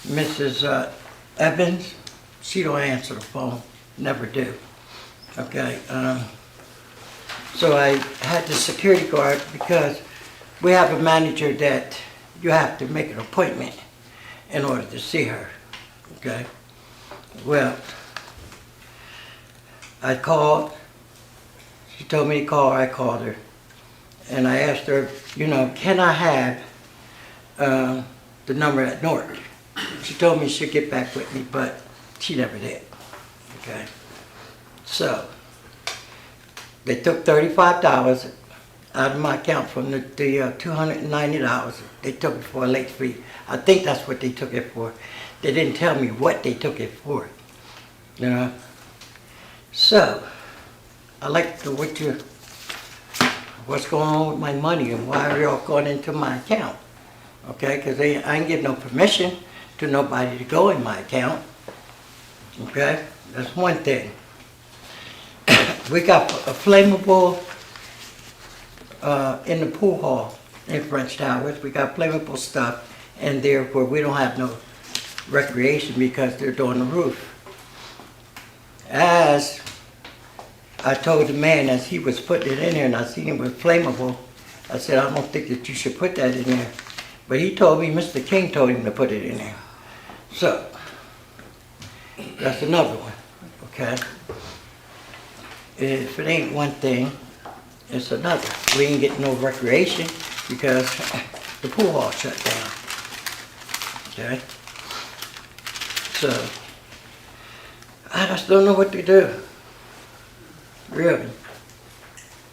Mrs. Evans. She don't answer the phone, never do. Okay, so I had the security guard because we have a manager that you have to make an appointment in order to see her, okay? Well, I called, she told me to call her, I called her. And I asked her, you know, can I have the number at Newark? She told me she'd get back with me, but she never did, okay? So, they took $35 out of my account from the $290. They took it for a late fee. I think that's what they took it for. They didn't tell me what they took it for, you know? So, I'd like to know what's going on with my money and why are y'all going into my account? Okay, because I ain't give no permission to nobody to go in my account. Okay, that's one thing. We got a flammable in the pool hall in French Towers. We got flammable stuff in there where we don't have no recreation because they're doing the roof. As I told the man as he was putting it in there and I seen it was flammable, I said, I don't think that you should put that in there. But he told me, Mr. King told him to put it in there. So, that's another one, okay? If it ain't one thing, it's another. We ain't getting no recreation because the pool hall shut down, okay? So, I just don't know what to do, really.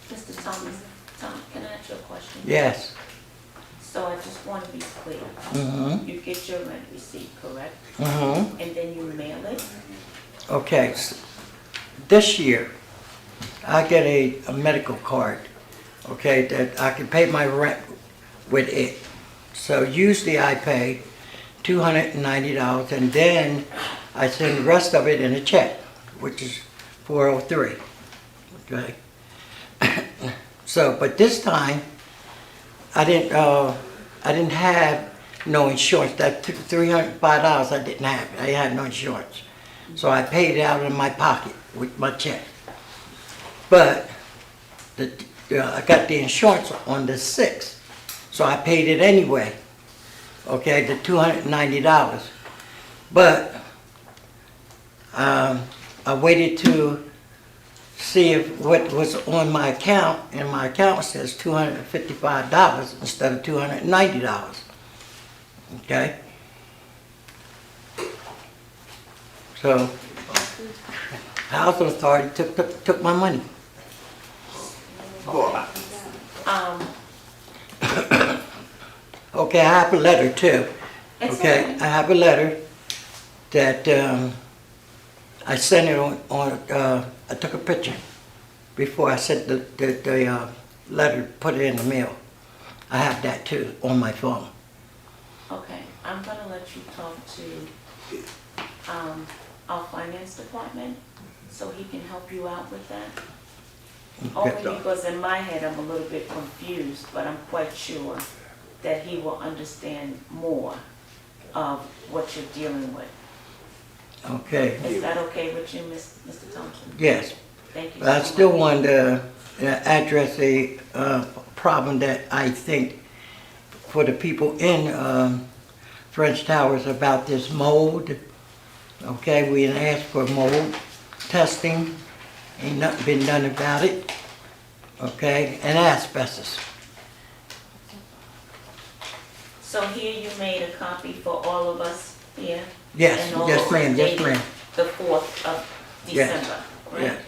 Mr. Thomas, Tom, can I ask you a question? Yes. So I just want to be clear. Mm-hmm. You get your rent receipt, correct? Mm-hmm. And then you mail it? Okay, this year, I get a medical card, okay, that I can pay my rent with it. So usually I pay $290 and then I send the rest of it in a check, which is $403, okay? So, but this time, I didn't have no insurance. That $305 I didn't have. I had no insurance. So I paid it out of my pocket with my check. But I got the insurance on the 6th. So I paid it anyway. Okay, the $290. But I waited to see if what was on my account, and my account says $255 instead of $290. Okay? So, housing authority took my money. Okay, I have a letter too. It's Okay, okay. I have a letter that I sent it on I took a picture before I sent the letter, put it in the mail. I have that too on my phone. Okay, I'm gonna let you talk to our finance department so he can help you out with that. Only because in my head I'm a little bit confused, but I'm quite sure that he will understand more of what you're dealing with. Okay, Is that okay with you, Mr. Thompson? yes. Thank you But I so still much. want to address a problem that I think for the people in French Towers about this mold. Okay, we asked for mold testing, ain't nothing been done about it. Okay, and asbestos. So here you made a copy for all of us here? Yes, And all yes of ma'am, us yes dated ma'am. The 4th of Yes. December, right? Yes.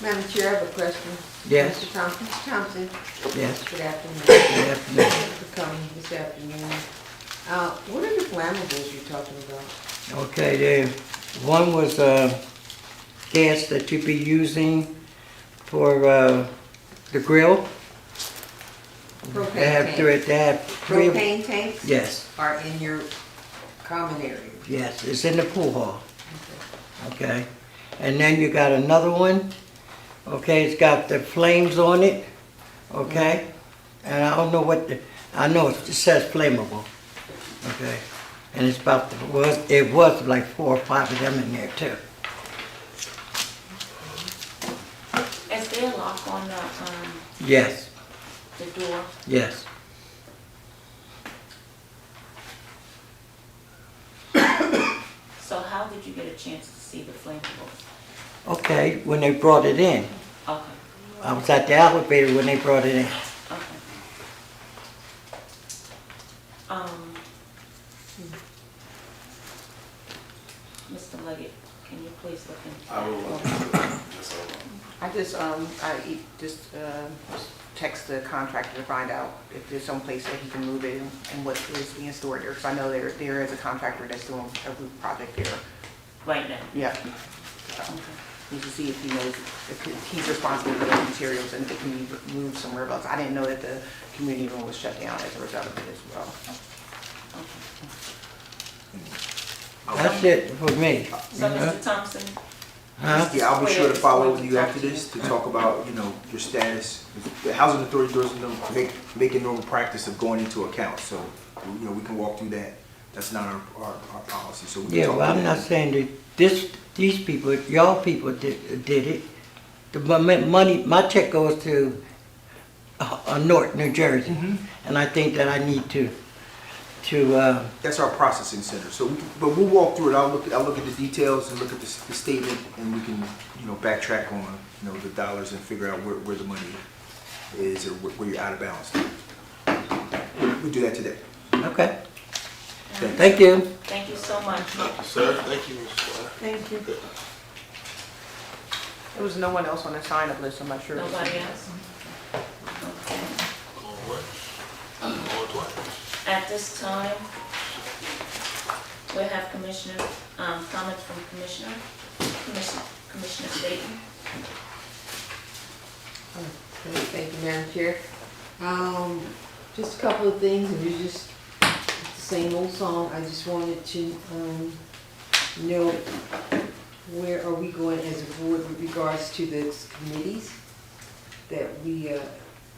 Madam Chair, I have a question. Yes. Mr. Thompson. Mr. Thompson. Yes. Good afternoon. Good afternoon. Thank you for coming this afternoon. What are the flammables you're talking about? Okay, one was gas that you'd be using for the grill. They have Propane they have tanks. three. Propane tanks Yes, are in your common area. yes, it's in the pool hall. Okay, and then you got another one. Okay, it's got the flames on it. Okay, and I don't know what I know it says flammable. Okay, and it's about it was like 4 or 5 of them in there too. Is there a lock on Yes, the door? yes. So how did you get a chance to see the flammables? Okay, when they brought it in. Okay, I was at the elevator when they brought it in. okay. Mr. Leggett, can you please look into that? I will look into it. Yes, I will. I just text the contractor to find out if there's some place that he can move it and what is being stored there. Because I know there is a contractor that's doing a roof project there. Right now? Yeah. So, need to see if he knows, if he's responsible for those materials and if it can be moved somewhere else. I didn't know that the community room was shut down as a result of it as well. Okay. That's it for me. So, Mr. Thompson, Huh? Yeah, I'll be sure to follow with you after this to talk about, your status. The Housing Authority doesn't make a normal practice of going into account, so, we can walk through that. That's not our policy, so we can Yeah, talk well, about I'm that. not saying that these people, y'all people did it. The money, my check goes to North, New Jersey, and I think that I need to That's our processing center, so but we'll walk through it. I'll look at the details and look at the statement, and we can, backtrack on, the dollars and figure out where the money is or where you're out of balance. We'll do that today. okay. Thank you. thank you so much. Thank you, sir. Thank you, Mr. Squire. Thank you. There was no one else on the sign-up list, I'm not sure. Nobody else? Okay. All right. On to it. At this time, we have Commissioner, comments from Commissioner Staton. Thank you, Madam Chair. Just a couple of things, and it's just the same old song. I just wanted to, know where are we going as a board with regards to the committees that we,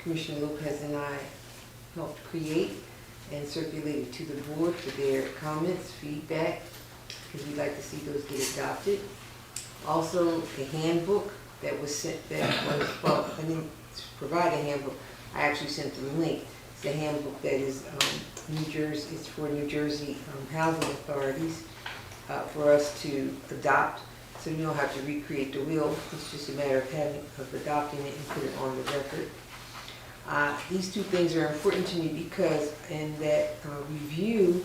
Commissioner Lopez and I helped create and circulated to the board for their comments, feedback, because we'd like to see those get adopted. Also, the handbook that was sent, well, I didn't provide a handbook, I actually sent them a link. It's the handbook that is New Jersey, it's for New Jersey housing authorities for us to adopt, so you don't have to recreate the wheel. It's just a matter of adopting it and put it on the record. These two things are important to me because in that review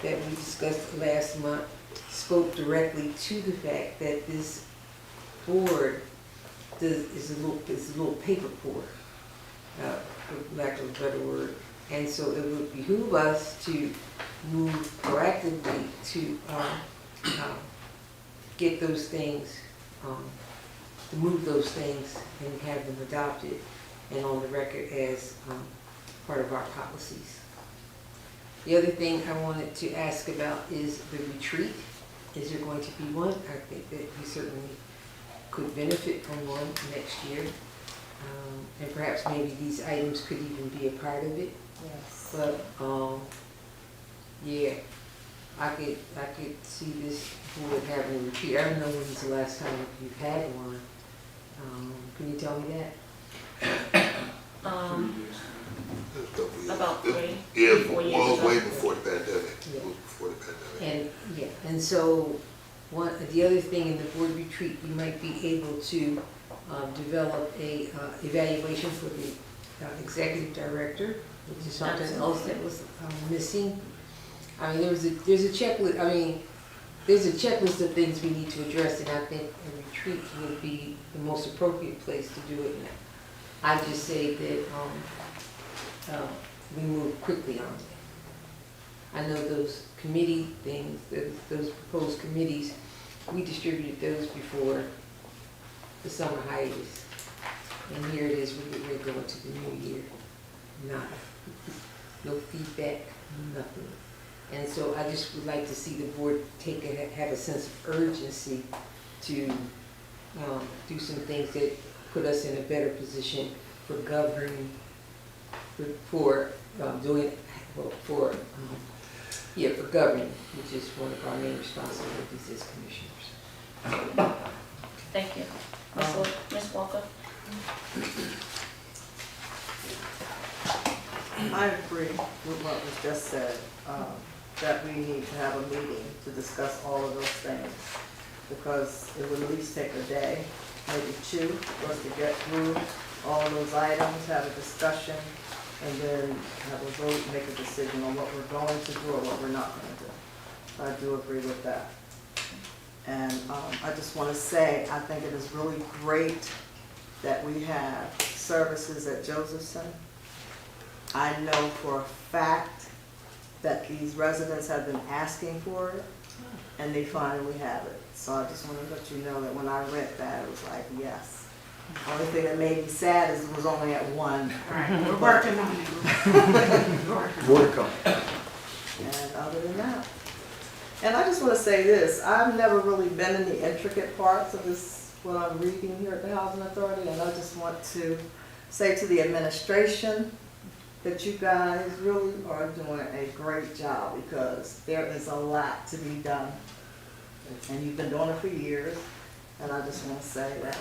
that we discussed last month spoke directly to the fact that this board is a little paper poor, for lack of a better word. And so it would behoove us to move proactively to get those things, to move those things and have them adopted and on the record as part of our policies. The other thing I wanted to ask about is the retreat. Is there going to be one? I think that we certainly could benefit from one next year. And perhaps maybe these items could even be a part of it. Yes. But, yeah, I could see this board having a retreat. I don't know when's the last time you've had one. Can you tell me that? About 3, Yeah, 4 years well, ago. way before the pandemic. Yeah. It was before the pandemic. And so the other thing in the board retreat, we might be able to develop a evaluation for the executive director, which is something else that was missing. I mean, there's a checklist. I mean, there's a checklist of things we need to address, and I think a retreat would be the most appropriate place to do it. I just say that we move quickly on it. I know those committee things, those proposed committees, we distributed those before the summer hiatus. And here it is, we're going to the new year. No feedback, nothing. And so I just would like to see the board have a sense of urgency to do some things that put us in a better position for governing, for governing, which is one of our main responsibilities as commissioners. Thank you. Ms. Walker? I agree with what was just said, that we need to have a meeting to discuss all of those things, because it would at least take a day, maybe 2, for us to get through all of those items, have a discussion, and then have a vote, make a decision on what we're going to do or what we're not going to do. I do agree with that. And I just want to say, I think it is really great that we have services at Josephson. I know for a fact that these residents have been asking for it, and they finally have it. So I just want to let you know that when I read that, it was like, yes. The only thing that made me sad is it was only at 1. All right, we're working on it. More to come. And other than that, And I just want to say this, I've never really been in the intricate parts of this, what I'm reading here at the Housing Authority, and I just want to say to the administration that you guys really are doing a great job, because there is a lot to be done. And you've been doing it for years, and I just want to say that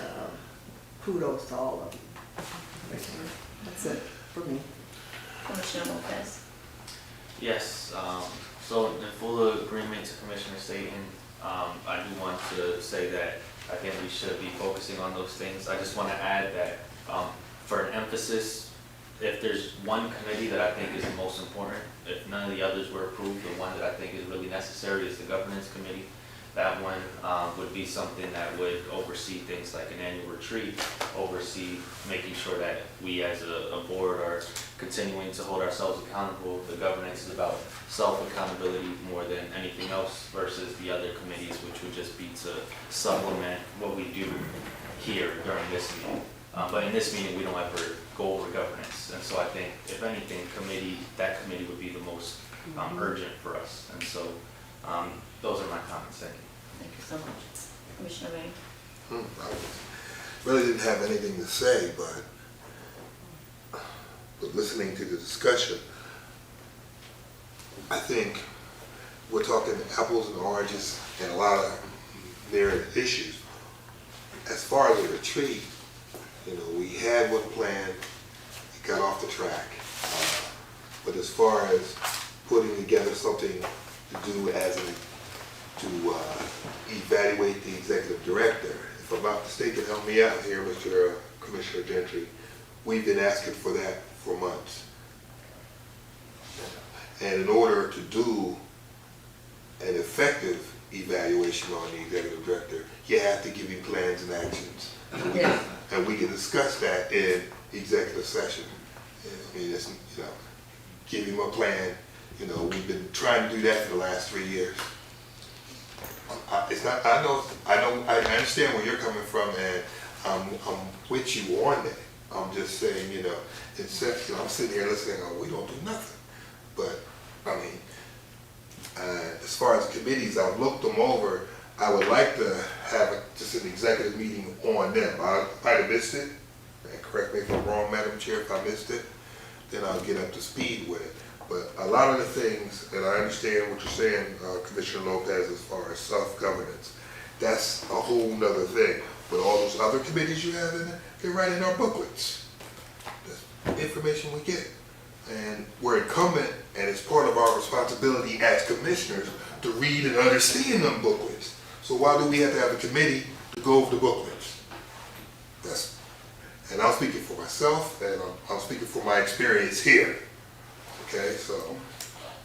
kudos to all of you. That's it for me. Commissioner Lopez. Yes, so in full agreement to Commissioner Staton, I do want to say that I think we should be focusing on those things. I just want to add that for an emphasis, if there's one committee that I think is the most important, if none of the others were approved, the one that I think is really necessary is the governance committee. That one would be something that would oversee things like an annual retreat, oversee making sure that we as a board are continuing to hold ourselves accountable. The governance is about self-accountability more than anything else versus the other committees, which would just be to supplement what we do here during this meeting. But in this meeting, we don't ever go over governance. And so I think, if anything, that committee would be the most urgent for us. And so those are my comments. Thank you. Thank you so much. Commissioner Ray. I really didn't have anything to say, but listening to the discussion, I think we're talking apples and oranges and a lot of narrow issues. As far as a retreat, we had one plan, it got off the track. But as far as putting together something to do to evaluate the executive director, if I'm not mistaken, help me out here, Mr. Commissioner Gentry, we've been asking for that for months. And in order to do an effective evaluation on the executive director, you have to give him plans and actions. And we can discuss that in executive session. I mean, it's, give him a plan. We've been trying to do that for the last 3 years. It's not. I understand where you're coming from, and I'm with you on that. I'm just saying, I'm sitting here listening. Oh, we don't do nothing. But I mean, as far as committees, I've looked them over. I would like to have just an executive meeting on them. I might have missed it. And correct me if I'm wrong, Madam Chair. If I missed it, then I'll get up to speed with it. But a lot of the things, and I understand what you're saying, Commissioner Lopez, as far as self-governance, that's a whole nother thing. But all those other committees you have in there, they're right in our booklets. That's information we get. And we're incumbent, and it's part of our responsibility as commissioners to read and understand them booklets. So why do we have to have a committee to go over the booklets? And I'm speaking for myself, and I'm speaking for my experience here. Okay, so,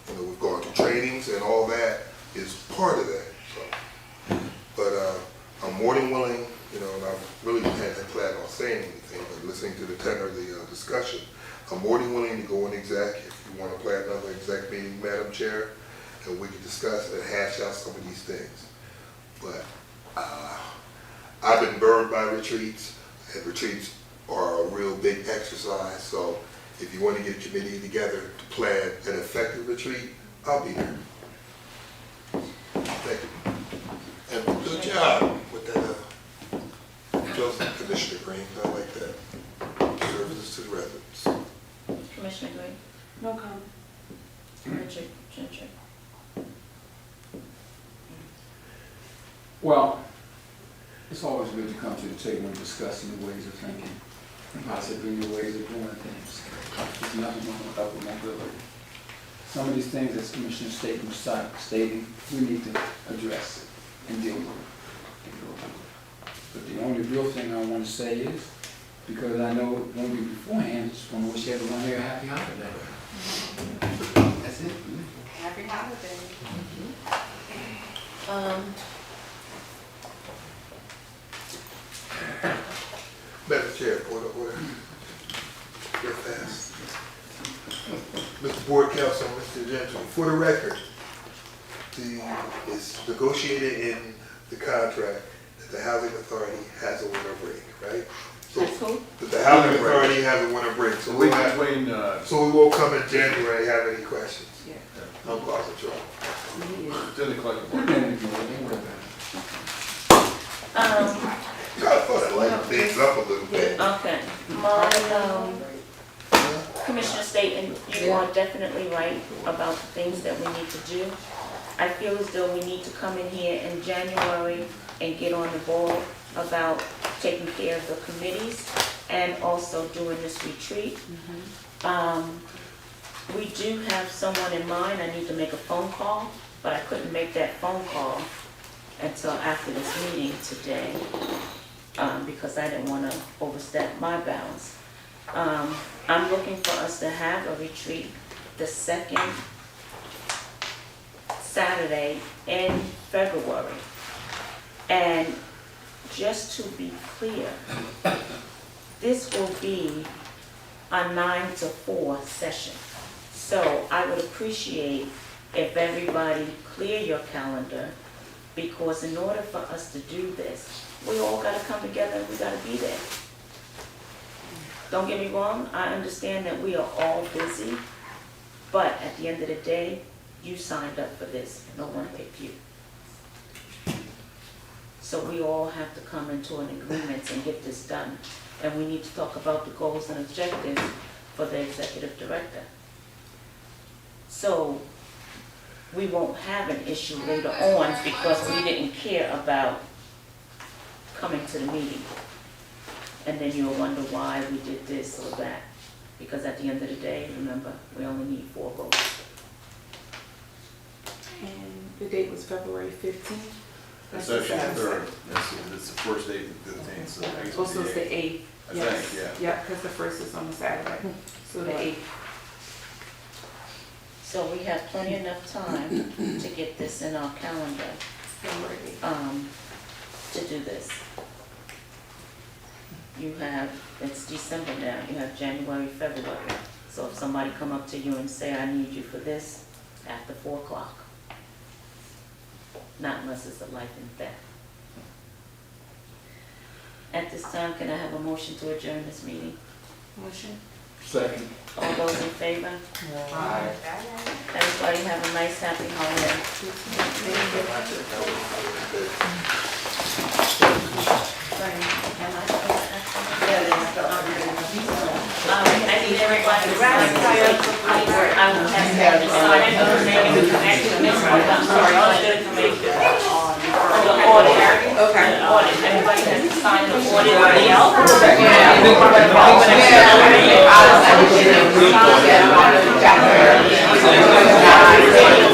we've gone through trainings, and all that is part of that. So, but I'm more than willing, and I really hadn't planned on saying anything, but listening to the tenor of the discussion, I'm more than willing to go in exec if you want to plan another exec meeting, Madam Chair, and we can discuss and hash out some of these things. But I've been burned by retreats, and retreats are a real big exercise. So if you want to get a committee together to plan an effective retreat, I'll be there. Thank you. And good job with that, Joseph, Commissioner Green. I like that. Services to the residents. Commissioner Green. No comment. Richard Gentry. Well, it's always good to come to the table and discuss new ways of thinking, possibly new ways of doing things. There's nothing wrong with upward mobility. Some of these things, as Commissioner Staton was stating, we need to address and deal with it. But the only real thing I want to say is, because I know it won't be beforehand, just want to wish everyone here a happy holiday. That's it. Happy holiday. Madam Chair, point of order. Real fast. Mr. Board Counsel, Mr. Gentry, for the record, it's negotiated in the contract that the Housing Authority has a winter break, right? So that the Housing Authority has a winter break. So we won't come in January and have any questions. Yeah. I'm positive. It's in the collective Put bargaining. it in again, don't worry about Try to first lighten things up a little bit. Okay, my, Commissioner Staton, you are definitely right about the things that we need to do. I feel as though we need to come in here in January and get on the ball about taking care of the committees and also doing this retreat. We do have someone in mind. I need to make a phone call, but I couldn't make that phone call until after this meeting today, because I didn't want to overstep my bounds. I'm looking for us to have a retreat the second Saturday in February. And just to be clear, this will be a 9 to 4 session. So I would appreciate if everybody clear your calendar, because in order for us to do this, we all gotta come together and we gotta be there. Don't get me wrong, I understand that we are all busy, but at the end of the day, you signed up for this, no one picked you. So we all have to come into an agreement and get this done. And we need to talk about the goals and objectives for the executive director. So we won't have an issue later on because we didn't care about coming to the meeting. And then you'll wonder why we did this or that. Because at the end of the day, remember, we only need 4 votes. And the date was February 15th? It's actually the third, it's the first day, the 15th, so I guess Also, it's it's the the 8th. 8th. I Yes. think, yeah. Yeah, because the first is on the Saturday, so the 8th. So we have plenty enough time to get this in our calendar, to do this. You have, it's December now, you have January, February. So if somebody come up to you and say, I need you for this, after 4 o'clock. Not unless it's a life and death. At this time, can I have a motion to adjourn this meeting? Motion. Second. All those in favor? Everybody have a nice, happy holiday. I need everybody to sign this paper. I will have to have this signed for the name of the connection. I'm sorry, all the information on the audit. Okay. Audit, everybody has to sign the audit. Yeah.